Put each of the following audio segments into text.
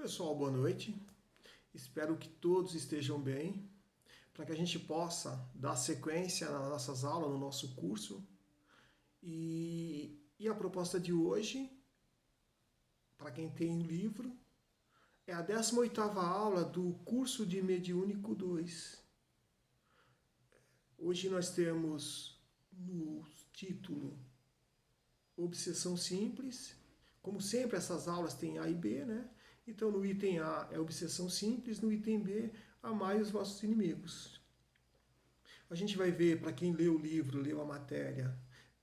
Pessoal, boa noite. Espero que todos estejam bem, para que a gente possa dar sequência nas nossas aulas, no nosso curso. E a proposta de hoje, para quem tem o livro, é a 18ª aula do curso de Mediúnico 2. Hoje nós temos no título Obsessão Simples. Como sempre, essas aulas têm A e B, né? Então, no item A é obsessão simples, no item B, amai os vossos inimigos. A gente vai ver, para quem leu o livro, leu a matéria,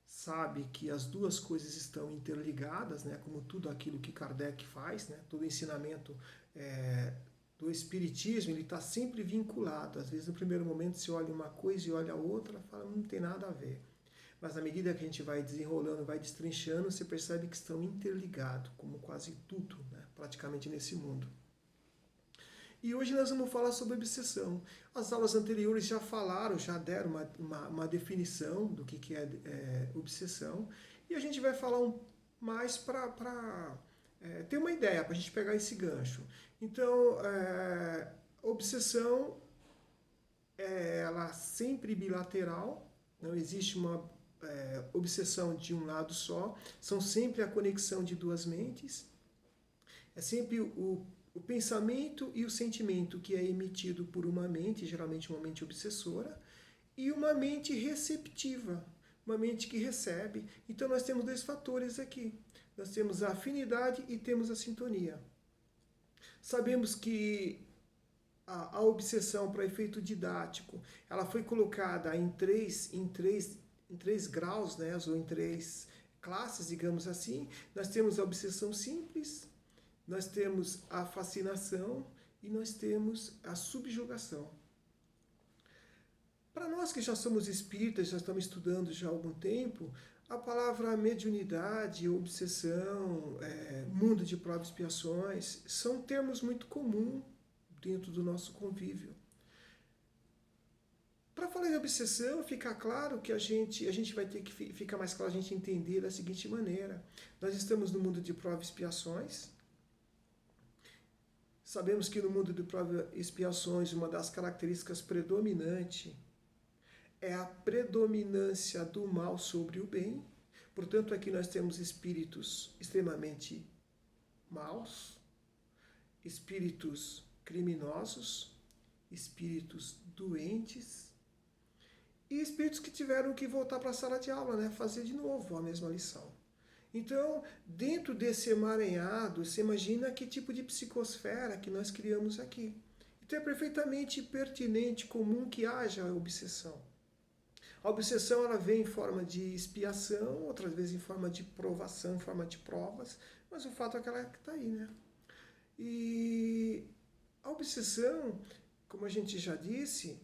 sabe que as duas coisas estão interligadas, né? Como tudo aquilo que Kardec faz, né? Todo o ensinamento do Espiritismo, ele está sempre vinculado. Às vezes, no primeiro momento, você olha uma coisa e olha a outra, fala, não tem nada a ver. Mas à medida que a gente vai desenrolando, vai destrinchando, você percebe que estão interligados, como quase tudo, né? Praticamente nesse mundo. E hoje nós vamos falar sobre obsessão. As aulas anteriores já falaram, já deram uma definição do que é obsessão. E a gente vai falar mais para ter uma ideia, para a gente pegar esse gancho. Então, obsessão ela sempre bilateral, não existe uma obsessão de um lado só, são sempre a conexão de duas mentes, é sempre o pensamento e o sentimento que é emitido por uma mente, geralmente uma mente obsessora, e uma mente receptiva, uma mente que recebe. Então nós temos dois fatores aqui, nós temos a afinidade e temos a sintonia. Sabemos que a obsessão para efeito didático, ela foi colocada em três graus, né, ou em três classes, digamos assim. Nós temos a obsessão simples, nós temos a fascinação e nós temos a subjugação. Para nós que já somos espíritas, já estamos estudando já há algum tempo, a palavra mediunidade, obsessão, mundo de provas e expiações, são termos muito comuns dentro do nosso convívio. Para falar em obsessão, fica claro que a gente vai ter que ficar mais claro a gente entender da seguinte maneira. Nós estamos no mundo de provas e expiações. Sabemos que no mundo de provas e expiações, uma das características predominantes é a predominância do mal sobre o bem. Portanto, aqui nós temos espíritos extremamente maus, espíritos criminosos, espíritos doentes e espíritos que tiveram que voltar para a sala de aula, né? Fazer de novo a mesma lição. Então, dentro desse emaranhado, você imagina que tipo de psicosfera que nós criamos aqui. Então é perfeitamente pertinente, comum que haja a obsessão. A obsessão ela vem em forma de expiação, outras vezes em forma de provação, em forma de provas, mas o fato é que ela está aí, né? E a obsessão, como a gente já disse,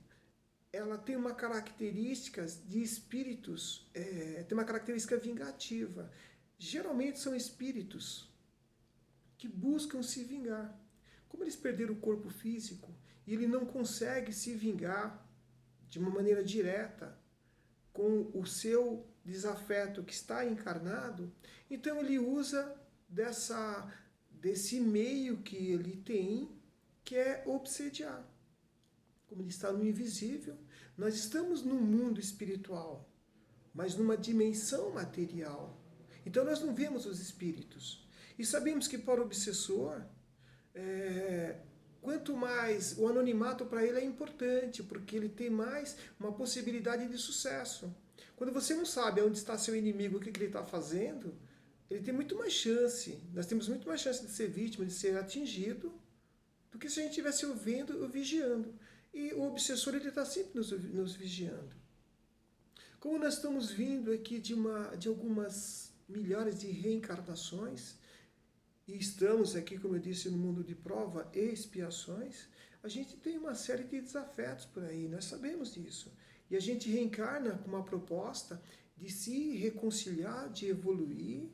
ela tem uma característica de espíritos, tem uma característica vingativa. Geralmente são espíritos que buscam se vingar. Como eles perderam o corpo físico e ele não consegue se vingar de uma maneira direta com o seu desafeto que está encarnado, então ele usa desse meio que ele tem, que é obsediar. Como ele está no invisível, nós estamos no mundo espiritual, mas numa dimensão material. Então nós não vemos os espíritos. E sabemos que para o obsessor, quanto mais o anonimato para ele é importante, porque ele tem mais uma possibilidade de sucesso. Quando você não sabe onde está seu inimigo, o que ele está fazendo, ele tem muito mais chance, nós temos muito mais chance de ser vítima, de ser atingido, do que se a gente estivesse ouvindo ou vigiando. E o obsessor ele está sempre nos vigiando. Como nós estamos vindo aqui de algumas milhares de reencarnações, e estamos aqui, como eu disse, no mundo de prova e expiações, a gente tem uma série de desafetos por aí, nós sabemos disso. E a gente reencarna com uma proposta de se reconciliar, de evoluir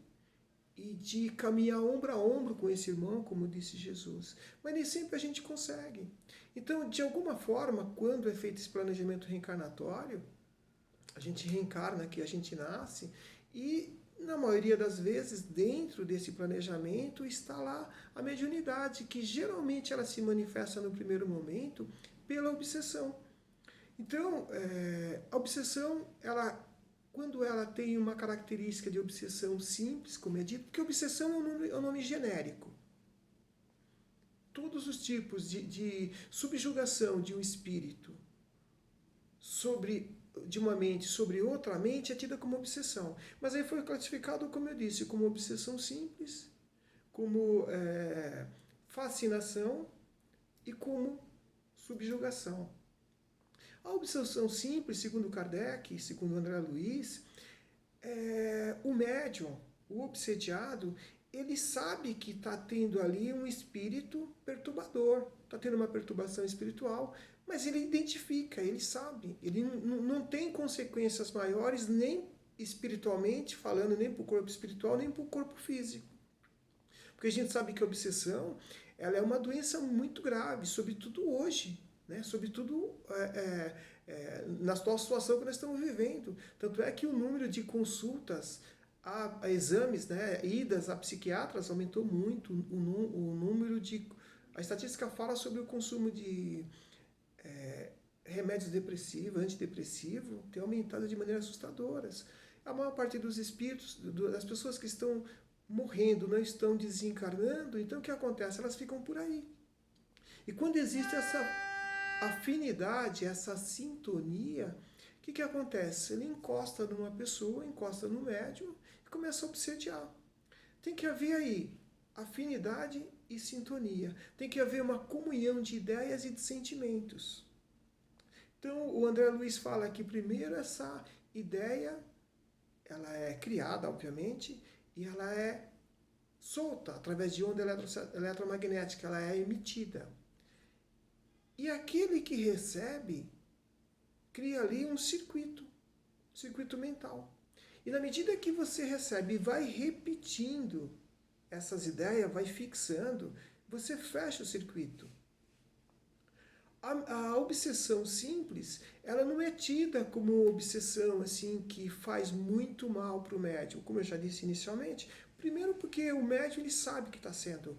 e de caminhar ombro a ombro com esse irmão, como disse Jesus. Mas nem sempre a gente consegue. Então, de alguma forma, quando é feito esse planejamento reencarnatório, a gente reencarna aqui, a gente nasce, e na maioria das vezes, dentro desse planejamento, está lá a mediunidade, que geralmente ela se manifesta no primeiro momento pela obsessão. Então, a obsessão, quando ela tem uma característica de obsessão simples, como é dito, porque obsessão é um nome genérico. Todos os tipos de subjugação de um espírito de uma mente sobre outra mente é tida como obsessão. Mas aí foi classificado, como eu disse, como obsessão simples, como fascinação e como subjugação. A obsessão simples, segundo Kardec, segundo André Luiz, o médium, o obsediado, ele sabe que está tendo ali um espírito perturbador, está tendo uma perturbação espiritual, mas ele identifica, ele sabe, ele não tem consequências maiores, nem espiritualmente falando, nem para o corpo espiritual, nem para o corpo físico. Porque a gente sabe que a obsessão ela é uma doença muito grave, sobretudo hoje, né? Sobretudo na atual situação que nós estamos vivendo. Tanto é que o número de consultas a exames, né, idas a psiquiatras aumentou muito, o número de... A estatística fala sobre o consumo de remédios depressivos, antidepressivos, tem aumentado de maneira assustadora. A maior parte dos espíritos, das pessoas que estão morrendo, não estão desencarnando, então o que acontece? Elas ficam por aí. E quando existe essa afinidade, essa sintonia, o que acontece? Ele encosta numa pessoa, encosta no médium e começa a obsediar. Tem que haver aí afinidade e sintonia. Tem que haver uma comunhão de ideias e de sentimentos. Então, o André Luiz fala que primeiro essa ideia, ela é criada, obviamente, e ela é solta através de onda eletromagnética, ela é emitida. E aquele que recebe cria ali um circuito mental. E na medida que você recebe e vai repetindo essas ideias, vai fixando, você fecha o circuito. A obsessão simples, ela não é tida como obsessão assim que faz muito mal para o médium, como eu já disse inicialmente. Primeiro porque o médium ele sabe que está sendo,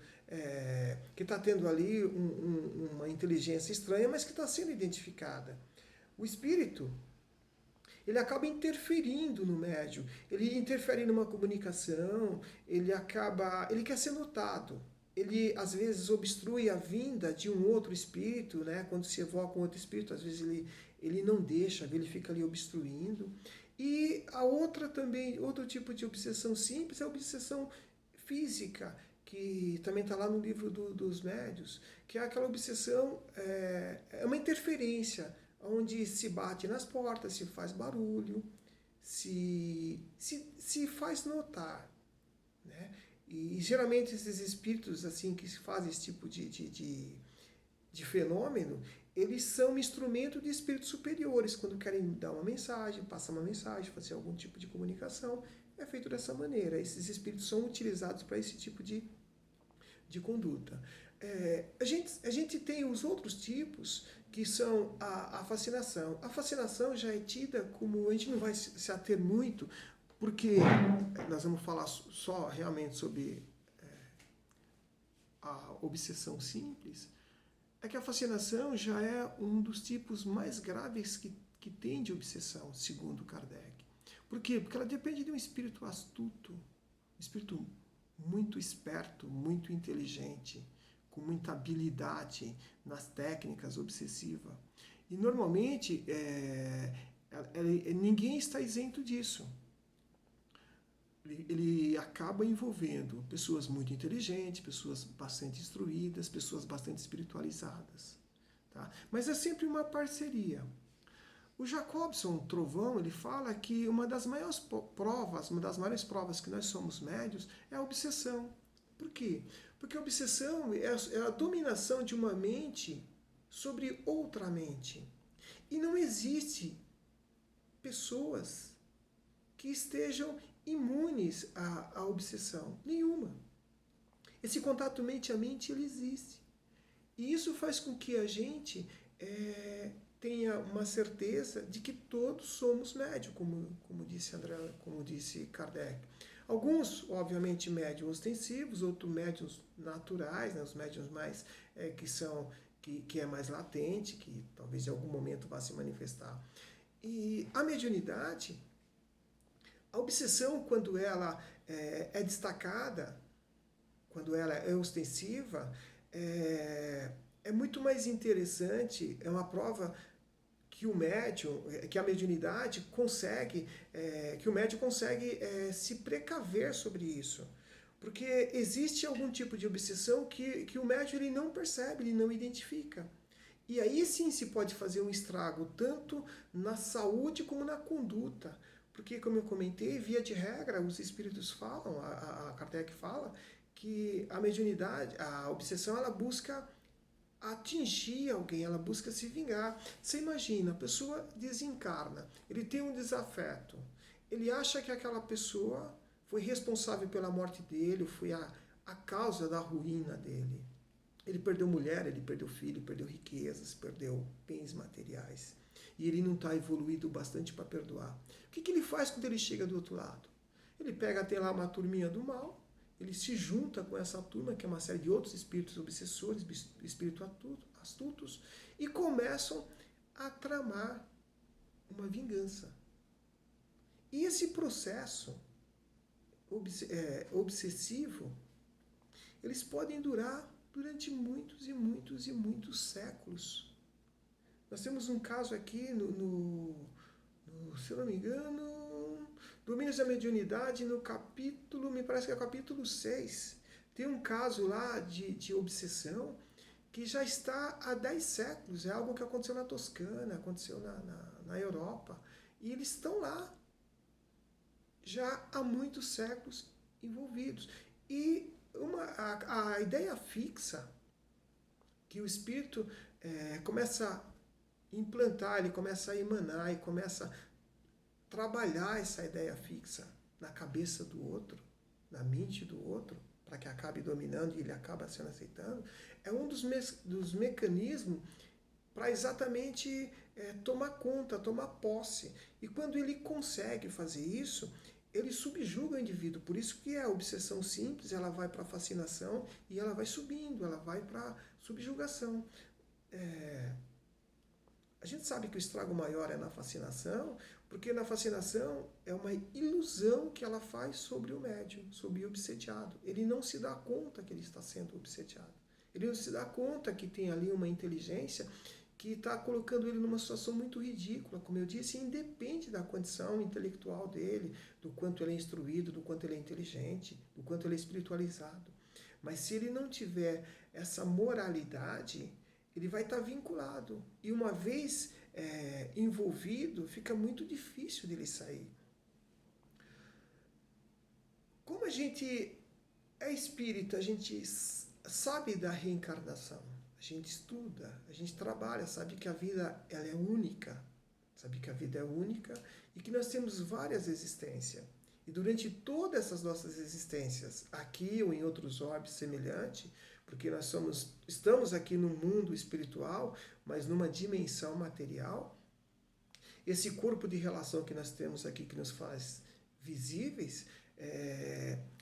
que está tendo ali uma inteligência estranha, mas que está sendo identificada. O espírito, ele acaba interferindo no médium, ele interfere numa comunicação, ele quer ser notado. Ele, às vezes, obstrui a vinda de um outro espírito, né? Quando se evoca um outro espírito, às vezes ele não deixa, ele fica ali obstruindo. E a outra também, outro tipo de obsessão simples é a obsessão física, que também está lá no livro dos médios, que é aquela obsessão, é uma interferência, onde se bate nas portas, se faz barulho, se faz notar, né? E geralmente esses espíritos assim que fazem esse tipo de fenômeno, eles são um instrumento de espíritos superiores. Quando querem dar uma mensagem, passar uma mensagem, fazer algum tipo de comunicação, é feito dessa maneira. Esses espíritos são utilizados para esse tipo de conduta. A gente tem os outros tipos, que são a fascinação. A fascinação já é tida como... A gente não vai se ater muito, porque nós vamos falar só realmente sobre a obsessão simples, é que a fascinação já é um dos tipos mais graves que tem de obsessão, segundo Kardec. Por quê? Porque ela depende de um espírito astuto, um espírito muito esperto, muito inteligente, com muita habilidade nas técnicas obsessivas. E normalmente ninguém está isento disso. Ele acaba envolvendo pessoas muito inteligentes, pessoas bastante instruídas, pessoas bastante espiritualizadas. Tá? Mas é sempre uma parceria. O Jacobson Trovão, ele fala que uma das maiores provas que nós somos médios é a obsessão. Por quê? Porque a obsessão é a dominação de uma mente sobre outra mente. E não existe pessoas que estejam imunes à obsessão. Nenhuma. Esse contato mente a mente, ele existe. E isso faz com que a gente tenha uma certeza de que todos somos médium, como disse André, como disse Kardec. Alguns, obviamente, médiums ostensivos, outros médiums naturais, né, os médiums mais que é mais latente, que talvez em algum momento vá se manifestar. E a mediunidade, a obsessão, quando ela é destacada, quando ela é ostensiva, é muito mais interessante, é uma prova que o médium, que a mediunidade consegue, que o médium consegue se precaver sobre isso. Porque existe algum tipo de obsessão que o médium ele não percebe, ele não identifica. E aí sim se pode fazer um estrago, tanto na saúde como na conduta. Porque, como eu comentei, via de regra, os espíritos falam, a Kardec fala, que a mediunidade, a obsessão, ela busca atingir alguém, ela busca se vingar. Você imagina, a pessoa desencarna, ele tem um desafeto, ele acha que aquela pessoa foi responsável pela morte dele, foi a causa da ruína dele. Ele perdeu mulher, ele perdeu filho, perdeu riquezas, perdeu bens materiais. E ele não está evoluído bastante para perdoar. O que ele faz quando ele chega do outro lado? Ele pega, tem lá uma turminha do mal, ele se junta com essa turma, que é uma série de outros espíritos obsessores, espíritos astutos, e começam a tramar uma vingança. E esse processo obsessivo, eles podem durar durante muitos e muitos e muitos séculos. Nós temos um caso aqui se eu não me engano, Domínios da Mediunidade, no capítulo, me parece que é o capítulo 6. Tem um caso lá de obsessão que já está há 10 séculos. É algo que aconteceu na Toscana, aconteceu na Europa. E eles estão lá, já há muitos séculos envolvidos. E a ideia fixa que o espírito começa a implantar, ele começa a emanar e começa a trabalhar essa ideia fixa na cabeça do outro, na mente do outro, para que acabe dominando e ele acaba sendo aceitando, é um dos mecanismos para exatamente tomar conta, tomar posse. E quando ele consegue fazer isso, ele subjuga o indivíduo. Por isso que a obsessão simples, ela vai para a fascinação e ela vai subindo, ela vai para a subjugação. A gente sabe que o estrago maior é na fascinação, porque na fascinação é uma ilusão que ela faz sobre o médium, sobre o obsediado. Ele não se dá conta que ele está sendo obsediado. Ele não se dá conta que tem ali uma inteligência que está colocando ele numa situação muito ridícula. Como eu disse, independe da condição intelectual dele, do quanto ele é instruído, do quanto ele é inteligente, do quanto ele é espiritualizado. Mas se ele não tiver essa moralidade, ele vai estar vinculado. E uma vez envolvido, fica muito difícil dele sair. Como a gente é espírita, a gente sabe da reencarnação. A gente estuda, a gente trabalha, sabe que a vida ela é única. Sabe que a vida é única e que nós temos várias existências. E durante todas essas nossas existências, aqui ou em outros orbes semelhantes, porque nós estamos aqui no mundo espiritual, mas numa dimensão material, esse corpo de relação que nós temos aqui, que nos faz visíveis,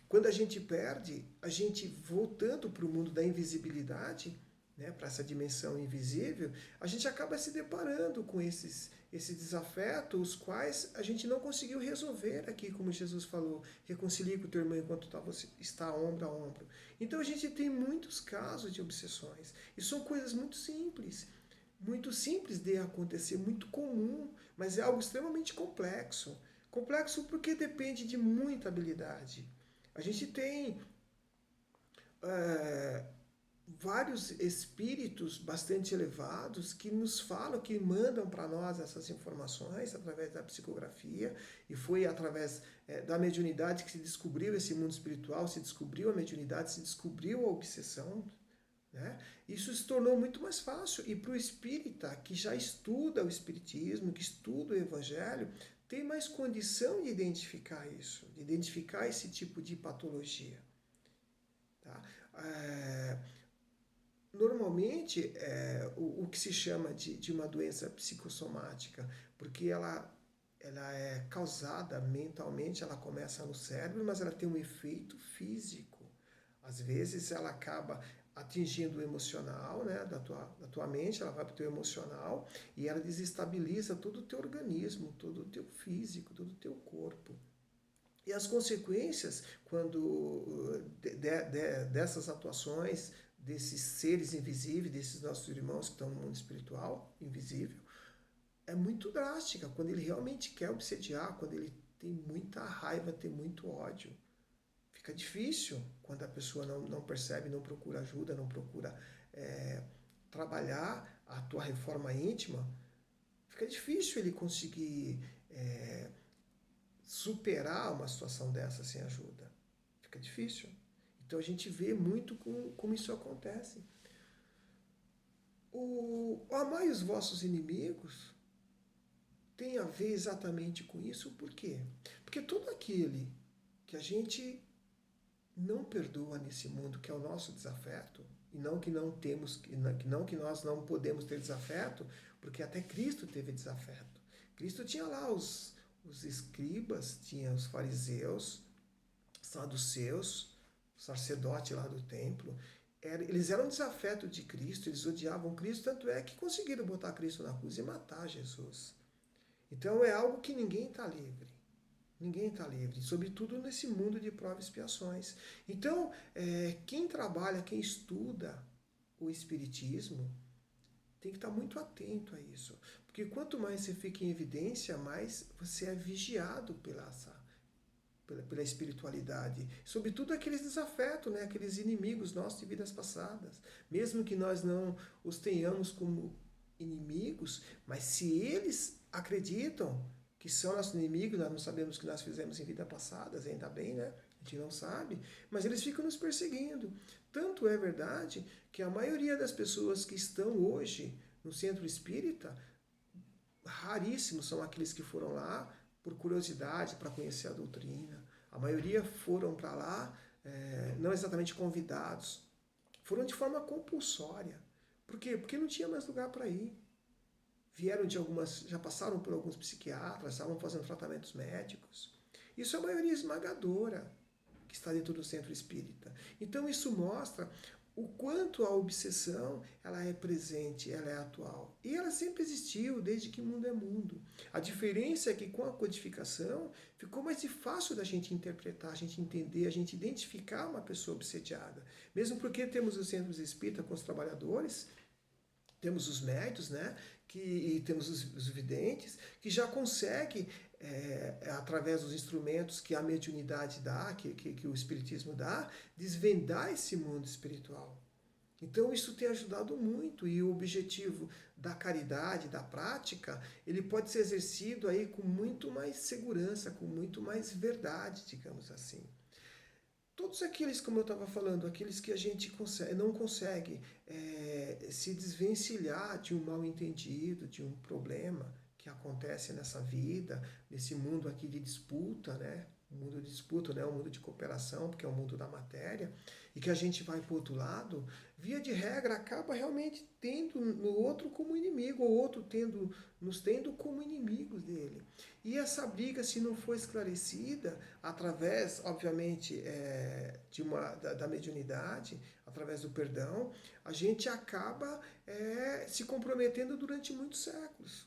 quando a gente perde, a gente voltando para o mundo da invisibilidade, né, para essa dimensão invisível, a gente acaba se deparando com esses desafetos, os quais a gente não conseguiu resolver aqui, como Jesus falou, reconcilie com o teu irmão enquanto está ombro a ombro. Então a gente tem muitos casos de obsessões, e são coisas muito simples de acontecer, muito comum, mas é algo extremamente complexo. Complexo porque depende de muita habilidade. A gente tem vários espíritos bastante elevados que nos falam, que mandam para nós essas informações através da psicografia, e foi através da mediunidade que se descobriu esse mundo espiritual, se descobriu a mediunidade, se descobriu a obsessão, né? Isso se tornou muito mais fácil, e para o espírita que já estuda o espiritismo, que estuda o evangelho, tem mais condição de identificar isso, de identificar esse tipo de patologia. Tá? normalmente o que se chama de uma doença psicossomática, porque ela é causada mentalmente, ela começa no cérebro, mas ela tem um efeito físico. Às vezes ela acaba atingindo o emocional, né, da tua mente, ela vai para o teu emocional e ela desestabiliza todo o teu organismo, todo o teu físico, todo o teu corpo. E as consequências dessas atuações, desses seres invisíveis, desses nossos irmãos que estão no mundo espiritual, invisível, é muito drástica. Quando ele realmente quer obsediar, quando ele tem muita raiva, tem muito ódio. Fica difícil quando a pessoa não percebe, não procura ajuda, não procura trabalhar a tua reforma íntima. Fica difícil ele conseguir superar uma situação dessa sem ajuda. Fica difícil. Então a gente vê muito como isso acontece. O amai os vossos inimigos tem a ver exatamente com isso. Por quê? Porque todo aquele que a gente não perdoa nesse mundo, que é o nosso desafeto, e não que não temos, que nós não podemos ter desafeto, porque até Cristo teve desafeto. Cristo tinha lá os escribas, tinha os fariseus, saduceus, o sacerdote lá do templo. Eles eram desafeto de Cristo, eles odiavam Cristo, tanto é que conseguiram botar Cristo na cruz e matar Jesus. Então é algo que ninguém está livre. Ninguém está livre, sobretudo nesse mundo de provas e expiações. Então, quem trabalha, quem estuda o Espiritismo, tem que estar muito atento a isso. Porque quanto mais você fica em evidência, mais você é vigiado pela espiritualidade. Sobretudo aqueles desafetos, né? Aqueles inimigos nossos de vidas passadas. Mesmo que nós não os tenhamos como inimigos, mas se eles acreditam que são nossos inimigos, nós não sabemos o que nós fizemos em vidas passadas, ainda bem, né? A gente não sabe, mas eles ficam nos perseguindo. Tanto é verdade que a maioria das pessoas que estão hoje no centro espírita, raríssimos são aqueles que foram lá por curiosidade, para conhecer a doutrina. A maioria foram para lá, não exatamente convidados, foram de forma compulsória. Por quê? Porque não tinha mais lugar para ir. Vieram de algumas, já passaram por alguns psiquiatras, estavam fazendo tratamentos médicos. Isso é a maioria esmagadora que está dentro do centro espírita. Então isso mostra o quanto a obsessão ela é presente, ela é atual. E ela sempre existiu, desde que mundo é mundo. A diferença é que com a codificação ficou mais fácil da gente interpretar, a gente entender, a gente identificar uma pessoa obsediada. Mesmo porque temos os centros espíritas com os trabalhadores, temos os médios, né? E temos os videntes, que já conseguem, através dos instrumentos que a mediunidade dá, que o Espiritismo dá, desvendar esse mundo espiritual. Então isso tem ajudado muito, e o objetivo da caridade, da prática, ele pode ser exercido aí com muito mais segurança, com muito mais verdade, digamos assim. Todos aqueles, como eu estava falando, aqueles que a gente não consegue se desvencilhar de um mal-entendido, de um problema que acontece nessa vida, nesse mundo aqui de disputa, né? Um mundo de disputa, né? Um mundo de cooperação, porque é o mundo da matéria, e que a gente vai para o outro lado, via de regra, acaba realmente tendo no outro como inimigo, ou outro nos tendo como inimigos dele. E essa briga, se não for esclarecida, através, obviamente, da mediunidade, através do perdão, a gente acaba se comprometendo durante muitos séculos.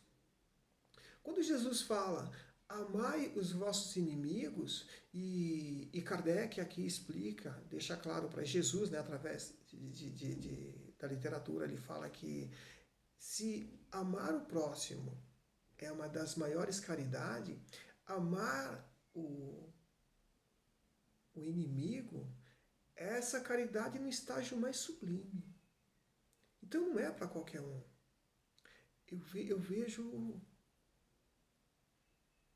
Quando Jesus fala, amai os vossos inimigos, e Kardec aqui explica, deixa claro para Jesus, né, através da literatura, ele fala que se amar o próximo é uma das maiores caridades, amar o inimigo é essa caridade no estágio mais sublime. Então não é para qualquer um. Eu vejo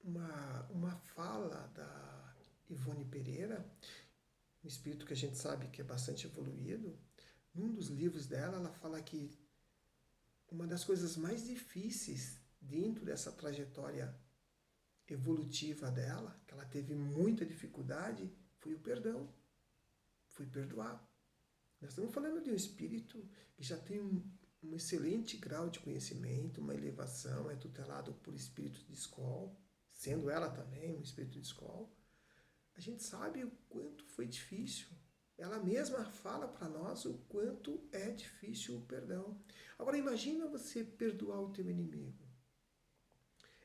uma fala da Ivone Pereira, um espírito que a gente sabe que é bastante evoluído. Num dos livros dela, ela fala que uma das coisas mais difíceis dentro dessa trajetória evolutiva dela, que ela teve muita dificuldade, foi o perdão. Foi perdoar. Nós estamos falando de um espírito que já tem um excelente grau de conhecimento, uma elevação, é tutelado por espíritos de escola, sendo ela também um espírito de escola. A gente sabe o quanto foi difícil. Ela mesma fala para nós o quanto é difícil o perdão. Agora imagina você perdoar o teu inimigo.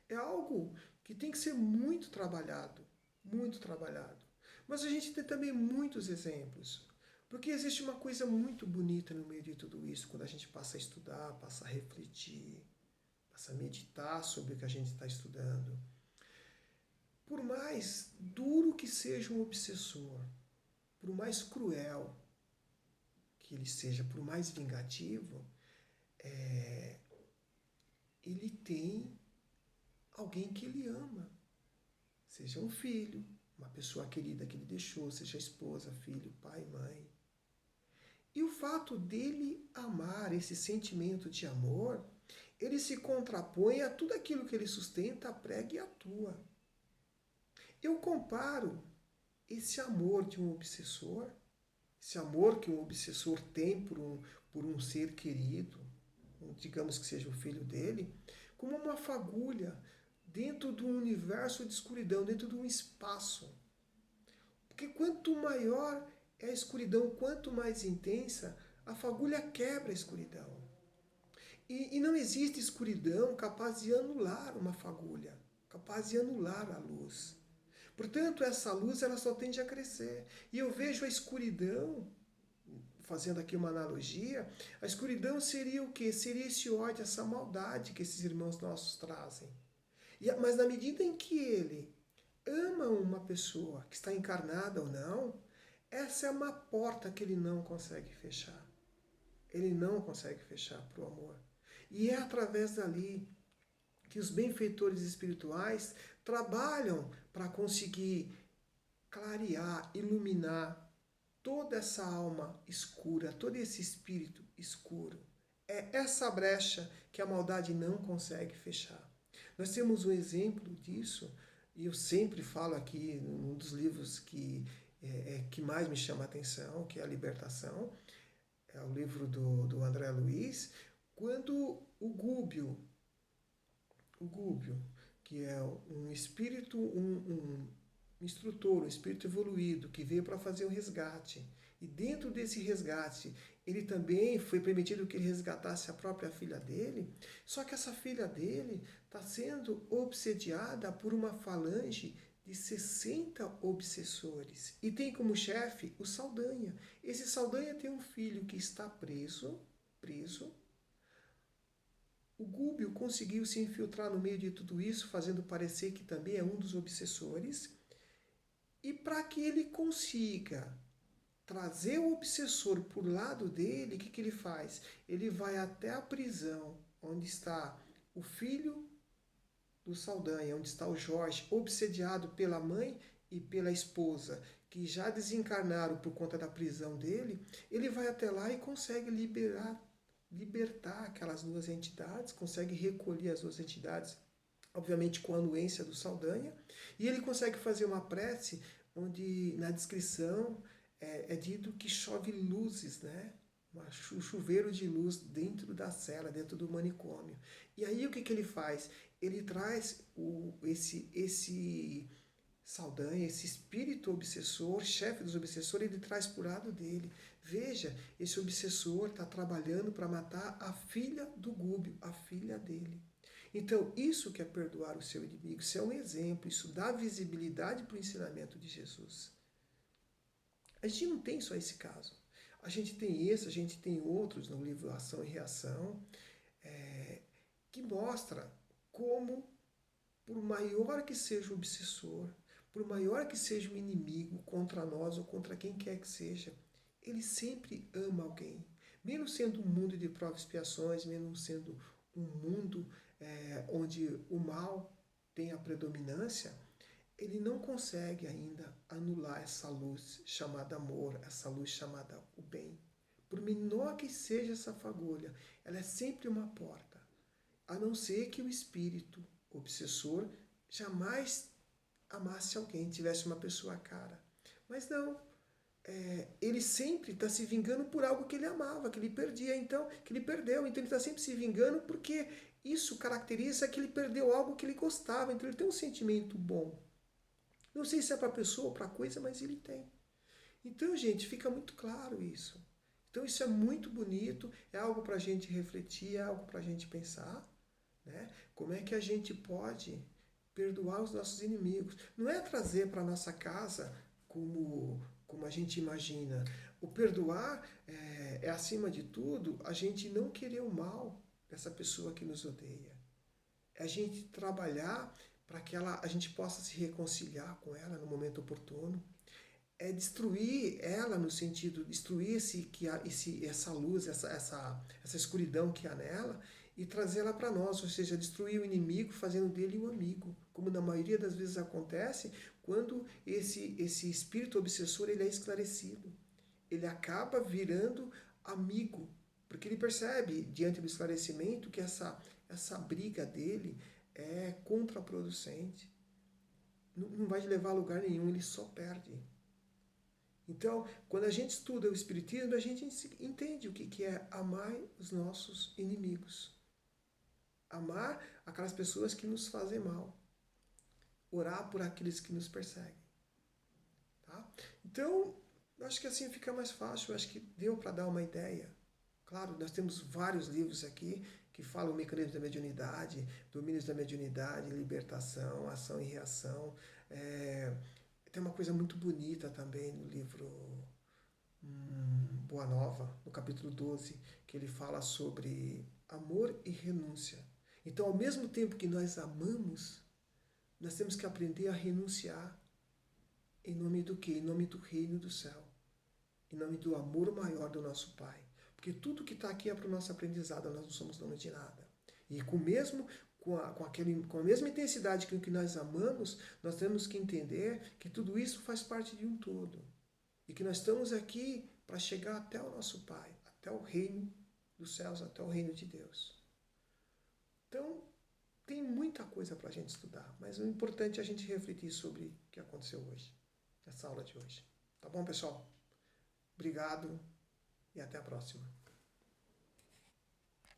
É algo que tem que ser muito trabalhado, muito trabalhado. Mas a gente tem também muitos exemplos. Porque existe uma coisa muito bonita no meio de tudo isso, quando a gente passa a estudar, passa a refletir, passa a meditar sobre o que a gente está estudando. Por mais duro que seja um obsessor, por mais cruel que ele seja, por mais vingativo, ele tem alguém que ele ama. Seja um filho, uma pessoa querida que ele deixou, seja esposa, filho, pai, mãe. E o fato dele amar, esse sentimento de amor, ele se contrapõe a tudo aquilo que ele sustenta, prega e atua. Eu comparo esse amor de um obsessor, esse amor que um obsessor tem por um ser querido, digamos que seja o filho dele, como uma fagulha dentro de um universo de escuridão, dentro de um espaço. Porque quanto maior é a escuridão, quanto mais intensa, a fagulha quebra a escuridão. E não existe escuridão capaz de anular uma fagulha, capaz de anular a luz. Portanto, essa luz ela só tende a crescer. E eu vejo a escuridão, fazendo aqui uma analogia, a escuridão seria o quê? Seria esse ódio, essa maldade que esses irmãos nossos trazem. Mas na medida em que ele ama uma pessoa que está encarnada ou não, essa é uma porta que ele não consegue fechar. Ele não consegue fechar para o amor. E é através dali que os benfeitores espirituais trabalham para conseguir clarear, iluminar toda essa alma escura, todo esse espírito escuro. É essa brecha que a maldade não consegue fechar. Nós temos um exemplo disso, e eu sempre falo aqui num dos livros que mais me chama a atenção, que é a Libertação, é o livro do André Luiz, quando o Gúbio, que é um espírito, um instrutor, um espírito evoluído, que veio para fazer o resgate. E dentro desse resgate, ele também foi permitido que ele resgatasse a própria filha dele. Só que essa filha dele está sendo obsediada por uma falange de 60 obsessores. E tem como chefe o Saldanha. Esse Saldanha tem um filho que está preso. O Gúbio conseguiu se infiltrar no meio de tudo isso, fazendo parecer que também é um dos obsessores. E para que ele consiga trazer o obsessor por lado dele, o que ele faz? Ele vai até a prisão, onde está o filho do Saldanha, onde está o Jorge, obsediado pela mãe e pela esposa, que já desencarnaram por conta da prisão dele. Ele vai até lá e consegue libertar aquelas duas entidades, consegue recolher as duas entidades, obviamente com a anuência do Saldanha, e ele consegue fazer uma prece onde na descrição é dito que chove luzes, né? Um chuveiro de luz dentro da cela, dentro do manicômio. E aí o que ele faz? Ele traz esse Saldanha, esse espírito obsessor, chefe dos obsessores, ele traz por lado dele. Veja, esse obsessor está trabalhando para matar a filha do Gúbio, a filha dele. Então, isso que é perdoar o seu inimigo, isso é um exemplo, isso dá visibilidade para o ensinamento de Jesus. A gente não tem só esse caso. A gente tem esse, a gente tem outros no livro Ação e Reação, que mostra como, por maior que seja o obsessor, por maior que seja o inimigo contra nós ou contra quem quer que seja, ele sempre ama alguém. Mesmo sendo um mundo de provas e expiações, mesmo sendo um mundo onde o mal tem a predominância, ele não consegue ainda anular essa luz chamada amor, essa luz chamada o bem. Por menor que seja essa fagulha, ela é sempre uma porta. A não ser que o espírito obsessor jamais amasse alguém, tivesse uma pessoa cara. Mas não, ele sempre está se vingando por algo que ele amava, que ele perdia, então, que ele perdeu. Então ele está sempre se vingando porque isso caracteriza que ele perdeu algo que ele gostava. Então ele tem um sentimento bom. Não sei se é para a pessoa ou para a coisa, mas ele tem. Então, gente, fica muito claro isso. Então isso é muito bonito, é algo para a gente refletir, é algo para a gente pensar, né? Como é que a gente pode perdoar os nossos inimigos? Não é trazer para nossa casa como a gente imagina. O perdoar acima de tudo, a gente não querer o mal dessa pessoa que nos odeia. É a gente trabalhar para que a gente possa se reconciliar com ela no momento oportuno. É destruir ela no sentido, destruir essa luz, essa escuridão que há nela e trazê-la para nós, ou seja, destruir o inimigo fazendo dele um amigo, como na maioria das vezes acontece quando esse espírito obsessor ele é esclarecido. Ele acaba virando amigo, porque ele percebe, diante do esclarecimento, que essa briga dele é contraproducente. Não vai levar a lugar nenhum, ele só perde. Então, quando a gente estuda o Espiritismo, a gente entende o que é amar os nossos inimigos. Amar aquelas pessoas que nos fazem mal. Orar por aqueles que nos perseguem. Tá? Então, eu acho que assim fica mais fácil. Eu acho que deu para dar uma ideia. Claro, nós temos vários livros aqui que falam o mecanismo da mediunidade, domínios da mediunidade, libertação, ação e reação. Tem uma coisa muito bonita também no livro Boa Nova, no capítulo 12, que ele fala sobre amor e renúncia. Então, ao mesmo tempo que nós amamos, nós temos que aprender a renunciar. Em nome do quê? Em nome do reino do céu. Em nome do amor maior do nosso Pai. Porque tudo que está aqui é para o nosso aprendizado, nós não somos donos de nada. E com a mesma intensidade com que nós amamos, nós temos que entender que tudo isso faz parte de um todo. E que nós estamos aqui para chegar até o nosso Pai, até o reino dos céus, até o reino de Deus. Então, tem muita coisa para a gente estudar, mas o importante é a gente refletir sobre o que aconteceu hoje, nessa aula de hoje. Tá bom, pessoal? Obrigado e até a próxima.